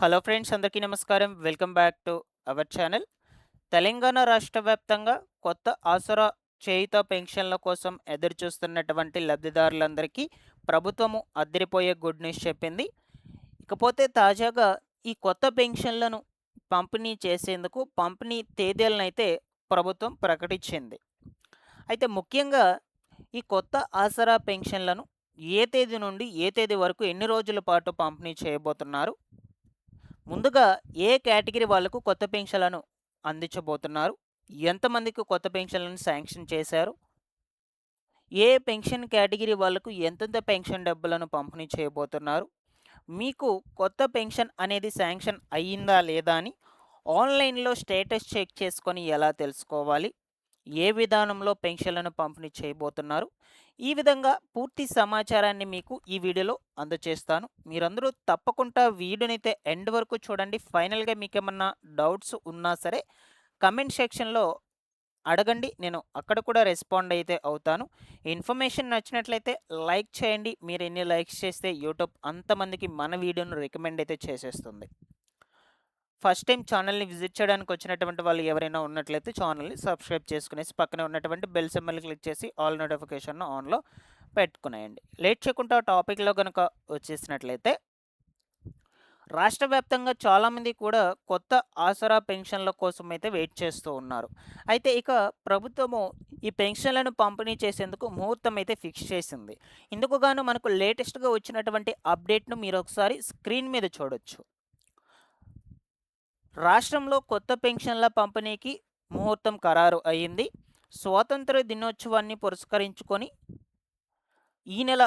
Hello friends, అందరికీ నమస్కారం. Welcome back to our channel. Telangana రాష్ట్ర వ్యాప్తంగా కొత్త ఆసరా చేయుత పెన్షన్ల కోసం ఎదురు చూస్తున్నటువంటి లబ్ధిదారులందరికీ ప్రభుత్వము అదిరిపోయే గుడ్ న్యూస్ చెప్పింది. ఇకపోతే తాజాగా ఈ కొత్త పెన్షన్లను పంపిణీ చేసేందుకు పంపిణీ తేదీలనైతే ప్రభుత్వం ప్రకటించింది. అయితే ముఖ్యంగా ఈ కొత్త ఆసరా పెన్షన్లను ఏ తేదీ నుండి ఏ తేదీ వరకు ఎన్ని రోజుల పాటు పంపిణీ చేయబోతున్నారు, ముందుగా ఏ కేటగిరీ వాళ్ళకు కొత్త పెన్షన్లను అందించబోతున్నారు, ఎంతమందికి కొత్త పెన్షన్లను శాంక్షన్ చేశారు, ఏ పెన్షన్ కేటగిరీ వాళ్ళకు ఎంతెంత పెన్షన్ డబ్బులను పంపిణీ చేయబోతున్నారు, మీకు కొత్త పెన్షన్ అనేది శాంక్షన్ అయ్యిందా లేదా అని ఆన్లైన్లో స్టేటస్ చెక్ చేసుకొని ఎలా తెలుసుకోవాలి, ఏ విధానంలో పెన్షన్లను పంపిణీ చేయబోతున్నారు, ఈ విధంగా పూర్తి సమాచారాన్ని మీకు ఈ వీడియోలో అందజేస్తాను. మీరందరూ తప్పకుండా వీడియోనైతే ఎండ్ వరకు చూడండి. ఫైనల్గా మీకు ఏమన్నా డౌట్స్ ఉన్నా సరే కమెంట్ సెక్షన్లో అడగండి, నేను అక్కడ కూడా రెస్పాండ్ అయితే అవుతాను. ఇన్ఫర్మేషన్ నచ్చినట్లయితే లైక్ చేయండి. మీరు ఎన్ని లైక్స్ చేస్తే యూట్యూబ్ అంతమందికి మన వీడియోను రికమెండ్ అయితే చేసేస్తుంది. ఫస్ట్ టైం ఛానల్ని విజిట్ చేయడానికి వచ్చినటువంటి వాళ్ళు ఎవరైనా ఉన్నట్లయితే ఛానల్ని సబ్స్క్రైబ్ చేసుకునేసి పక్కనే ఉన్నటువంటి బెల్ సింబల్ క్లిక్ చేసి ఆల్ నోటిఫికేషన్ ఆన్లో పెట్టుకునేయండి. లేట్ చేయకుండా టాపిక్లో కనుక వచ్చేసినట్లయితే, రాష్ట్ర వ్యాప్తంగా చాలామంది కూడా కొత్త ఆసరా పెన్షన్ల కోసం అయితే వెయిట్ చేస్తూ ఉన్నారు. అయితే ఇక ప్రభుత్వము ఈ పెన్షన్లను పంపిణీ చేసేందుకు ముహూర్తం అయితే ఫిక్స్ చేసింది. ఇందుకు గాను మనకు లేటెస్ట్గా వచ్చినటువంటి అప్డేట్ను మీరు ఒకసారి స్క్రీన్ మీద చూడొచ్చు. రాష్ట్రంలో కొత్త పెన్షన్ల పంపిణీకి ముహూర్తం ఖరారు అయింది. స్వాతంత్ర దినోత్సవాన్ని పురస్కరించుకొని ఈ నెల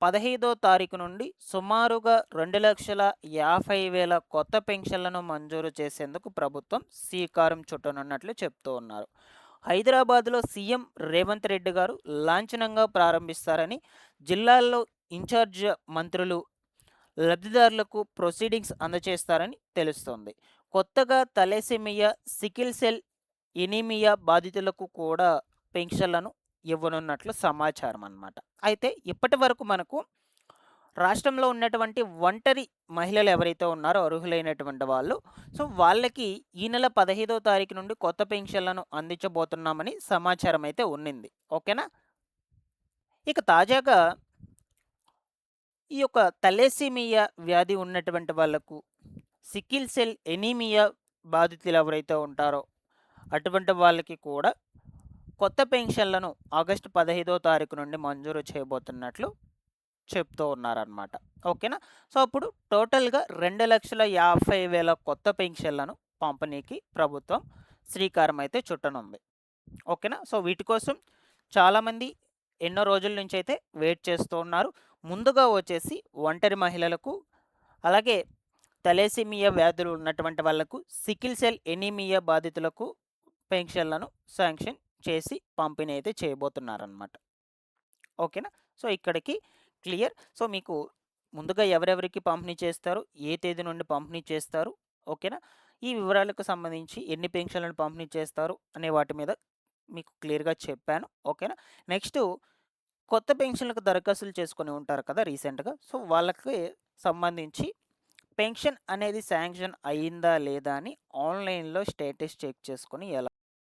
15వ తారీఖు నుండి సుమారుగా 2,50,000 కొత్త పెన్షన్లను మంజూరు చేసేందుకు ప్రభుత్వం శ్రీకారం చుట్టనున్నట్లు చెప్తూ ఉన్నారు. హైదరాబాద్లో సీఎం రేవంత్ రెడ్డి గారు లాంఛనంగా ప్రారంభిస్తారని, జిల్లాల్లో ఇన్ఛార్జ్ మంత్రులు లబ్ధిదారులకు ప్రొసీడింగ్స్ అందజేస్తారని తెలుస్తోంది. కొత్తగా తలసేమియా, సికిల్ సెల్ ఎనీమియా బాధితులకు కూడా పెన్షన్లను ఇవ్వనున్నట్లు సమాచారం అన్నమాట. అయితే ఇప్పటి వరకు మనకు రాష్ట్రంలో ఉన్నటువంటి ఒంటరి మహిళలు ఎవరైతే ఉన్నారో అర్హులైనటువంటి వాళ్ళు, సో వాళ్ళకి ఈ నెల 15వ తారీఖు నుండి కొత్త పెన్షన్లను అందించబోతున్నామని సమాచారం అయితే ఉన్నింది. ఓకేనా. ఇక తాజాగా ఈ యొక్క తలసేమియా వ్యాధి ఉన్నటువంటి వాళ్ళకు, సికిల్ సెల్ ఎనీమియా బాధితులు ఎవరైతే ఉంటారో అటువంటి వాళ్ళకి కూడా కొత్త పెన్షన్లను ఆగస్టు 15వ తారీఖు నుండి మంజూరు చేయబోతున్నట్లు చెప్తూ ఉన్నారనమాట. ఓకేనా. సో అప్పుడు టోటల్గా 2,50,000 కొత్త పెన్షన్లను పంపిణీకి ప్రభుత్వం శ్రీకారం అయితే చుట్టనుంది. ఓకేనా. సో వీటి కోసం చాలామంది ఎన్నో రోజుల నుంచి అయితే వెయిట్ చేస్తూ ఉన్నారు. ముందుగా వచ్చేసి ఒంటరి మహిళలకు, అలాగే తలేసిమియా వ్యాధులు ఉన్నటువంటి వాళ్లకు, సికిల్ సెల్ ఎనీమియా బాధితులకు పెన్షన్లను శాంక్షన్ చేసి పంపిణీ అయితే చేయబోతున్నారనమాట. ఓకేనా. సో ఇక్కడికి క్లియర్. సో మీకు ముందుగా ఎవరెవరికి పంపిణీ చేస్తారు, ఏ తేదీ నుండి పంపిణీ చేస్తారు, ఓకేనా, ఈ వివరాలకు సంబంధించి ఎన్ని పెన్షన్లను పంపిణీ చేస్తారు అనే వాటి మీద మీకు క్లియర్గా చెప్పాను. ఓకేనా. నెక్స్ట్, కొత్త పెన్షన్లకు దరఖాస్తులు చేసుకొని ఉంటారు కదా రీసెంట్గా, సో వాళ్ళకి సంబంధించి పెన్షన్ అనేది శాంక్షన్ అయ్యిందా లేదా అని ఆన్లైన్లో స్టేటస్ చెక్ చేసుకొని ఎలా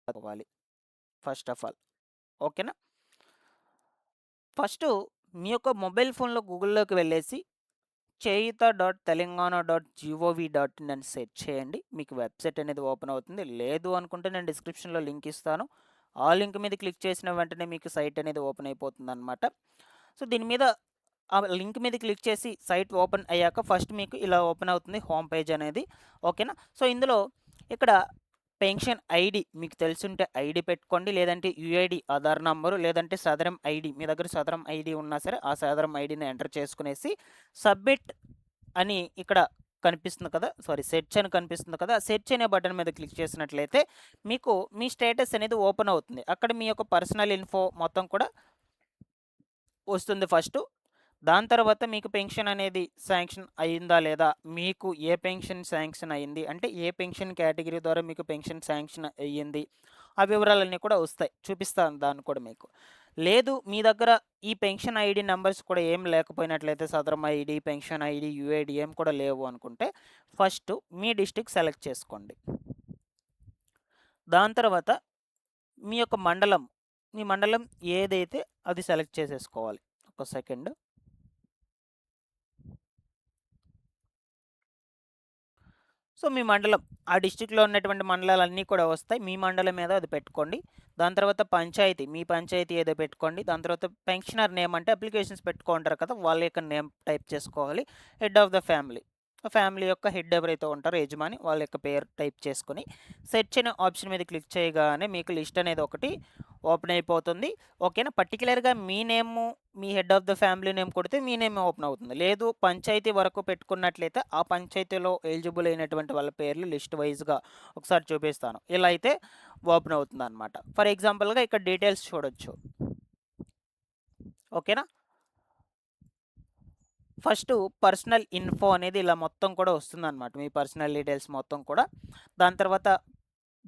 అవ్వాలి ఫస్ట్ ఆఫ్ ఆల్. ఓకేనా. ఫస్ట్ మీ యొక్క మొబైల్ ఫోన్లో గూగుల్లోకి వెళ్ళేసి చేయుత.తెలంగాణ.gov.in అని సెర్చ్ చేయండి. మీకు వెబ్సైట్ అనేది ఓపెన్ అవుతుంది. లేదు అనుకుంటే నేను డిస్క్రిప్షన్లో లింక్ ఇస్తాను. ఆ లింక్ మీద క్లిక్ చేసిన వెంటనే మీకు సైట్ అనేది ఓపెన్ అయిపోతుంది అనమాట. సో దీని మీద ఆ లింక్ మీద క్లిక్ చేసి సైట్ ఓపెన్ అయ్యాక ఫస్ట్ మీకు ఇలా ఓపెన్ అవుతుంది హోమ్ పేజ్ అనేది. ఓకేనా. సో ఇందులో ఇక్కడ పెన్షన్ ఐడి మీకు తెలుసుంటే ఐడి పెట్టుకోండి, లేదంటే యూఐడి ఆధార్ నంబరు, లేదంటే సదరం ఐడి, మీ దగ్గర సదరం ఐడి ఉన్నా సరే ఆ సదరం ఐడిని ఎంటర్ చేసుకునేసి సబ్మిట్ అని ఇక్కడ కనిపిస్తుంది కదా, సెర్చ్ అని కనిపిస్తుంది కదా, సెర్చ్ అనే బటన్ మీద క్లిక్ చేసినట్లయితే మీకు మీ స్టేటస్ అనేది ఓపెన్ అవుతుంది. అక్కడ మీ యొక్క పర్సనల్ ఇన్ఫో మొత్తం కూడా వస్తుంది ఫస్ట్. దాని తర్వాత మీకు పెన్షన్ అనేది శాంక్షన్ అయ్యిందా లేదా, మీకు ఏ పెన్షన్ శాంక్షన్ అయ్యింది అంటే ఏ పెన్షన్ కేటగిరీ ద్వారా మీకు పెన్షన్ శాంక్షన్ అయ్యింది, ఆ వివరాలన్నీ కూడా వస్తాయి, చూపిస్తాను దాన్ని కూడా మీకు. లేదు మీ దగ్గర ఈ పెన్షన్ ఐడి నంబర్స్ కూడా ఏం లేకపోయినట్లయితే సదరం ఐడి, పెన్షన్ ఐడి, యూఐడి ఏం కూడా లేవు అనుకుంటే ఫస్ట్ మీ డిస్ట్రిక్ట్ సెలెక్ట్ చేసుకోండి. దాని తర్వాత మీ యొక్క మండలం, మీ మండలం ఏదైతే అది సెలెక్ట్ చేసేసుకోవాలి. ఒక సెకండ్. సో మీ మండలం, ఆ డిస్ట్రిక్ట్లో ఉన్నటువంటి మండలాలన్నీ కూడా వస్తాయి. మీ మండలం ఏదో అది పెట్టుకోండి. దాని తర్వాత పంచాయతీ, మీ పంచాయతీ ఏదో పెట్టుకోండి. దాని తర్వాత పెన్షనర్ నేమ్ అంటే అప్లికేషన్స్ పెట్టుకుంటారు కదా, వాళ్ళ యొక్క నేమ్ టైప్ చేసుకోవాలి. Head of the family, family యొక్క హెడ్ ఎవరైతే ఉంటారో యజమాని, వాళ్ళ యొక్క పేరు టైప్ చేసుకొని సెర్చ్ అనే ఆప్షన్ మీద క్లిక్ చేయగానే మీకు లిస్ట్ అనేది ఒకటి ఓపెన్ అయిపోతుంది. ఓకేనా. పర్టికులర్గా మీ నేము, మీ head of the family name కొడితే మీ నేమ్ ఓపెన్ అవుతుంది. లేదు పంచాయతీ వరకు పెట్టుకున్నట్లయితే ఆ పంచాయతీలో ఎలిజిబుల్ అయినటువంటి వాళ్ళ పేర్లు లిస్ట్ వైజ్గా ఒకసారి చూపిస్తాను. ఇలా అయితే ఓపెన్ అవుతుంది అనమాట. ఫర్ ఎగ్జాంపుల్గా ఇక్కడ డీటెయిల్స్ చూడొచ్చు. ఓకేనా. ఫస్ట్ పర్సనల్ ఇన్ఫో అనేది ఇలా మొత్తం కూడా వస్తుందన్నమాట, మీ పర్సనల్ డీటెయిల్స్ మొత్తం కూడా. దాని తర్వాత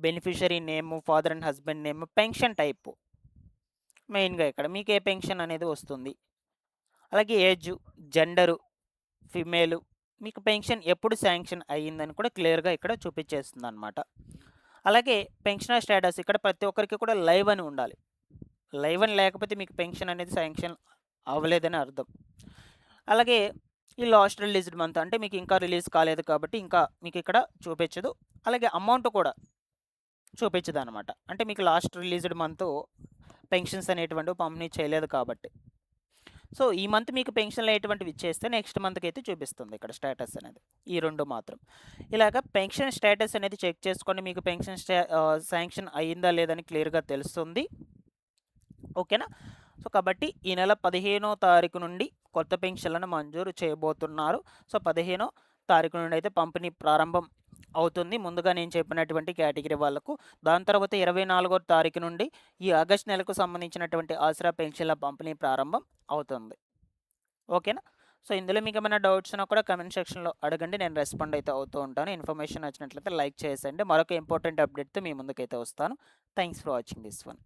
beneficiary name, father and husband name, pension type మెయిన్గా ఇక్కడ మీకు ఏ పెన్షన్ అనేది వస్తుంది, అలాగే ఏజ్, జెండరు, ఫిమేలు, మీకు పెన్షన్ ఎప్పుడు శాంక్షన్ అయ్యిందని కూడా క్లియర్గా ఇక్కడ చూపించేస్తుంది అనమాట. అలాగే పెన్షనర్ స్టేటస్ ఇక్కడ ప్రతి ఒక్కరికి కూడా లైవ్ అని ఉండాలి. లైవ్ అని లేకపోతే మీకు పెన్షన్ అనేది శాంక్షన్ అవ్వలేదని అర్థం. అలాగే ఈ లాస్ట్ రిలీజ్డ్ మంత్ అంటే మీకు ఇంకా రిలీజ్ కాలేదు కాబట్టి ఇంకా మీకు ఇక్కడ చూపించదు. అలాగే అమౌంట్ కూడా చూపించదు అనమాట, అంటే మీకు లాస్ట్ రిలీజ్డ్ మంత్ పెన్షన్స్ అనేటువంటివి పంపిణీ చేయలేదు కాబట్టి. సో ఈ మంత్ మీకు పెన్షన్లు అనేటువంటివి ఇచ్చేస్తే నెక్స్ట్ మంత్కి అయితే చూపిస్తుంది ఇక్కడ స్టేటస్ అనేది. ఈ రెండు మాత్రం ఇలాగ పెన్షన్ స్టేటస్ అనేది చెక్ చేసుకొని మీకు పెన్షన్ శాంక్షన్ అయ్యిందా లేదని క్లియర్గా తెలుస్తుంది. ఓకేనా. సో కాబట్టి ఈ నెల 15వ తారీఖు నుండి కొత్త పెన్షన్లను మంజూరు చేయబోతున్నారు. సో 15వ తారీఖు నుండి అయితే పంపిణీ ప్రారంభం అవుతుంది, ముందుగా నేను చెప్పినటువంటి కేటగిరీ వాళ్ళకు. దాని తర్వాత 24వ తారీఖు నుండి ఈ ఆగస్ట్ నెలకు సంబంధించినటువంటి ఆసరా పెన్షన్ల పంపిణీ ప్రారంభం అవుతుంది. ఓకేనా. సో ఇందులో మీకు ఏమైనా డౌట్స్ ఉన్నా కూడా కమెంట్ సెక్షన్లో అడగండి, నేను రెస్పాండ్ అయితే అవుతూ ఉంటాను. ఇన్ఫర్మేషన్ వచ్చినట్లయితే లైక్ చేసేయండి. మరొక ఇంపార్టెంట్ అప్డేట్తో మీ ముందుకైతే వస్తాను. Thanks for watching this one.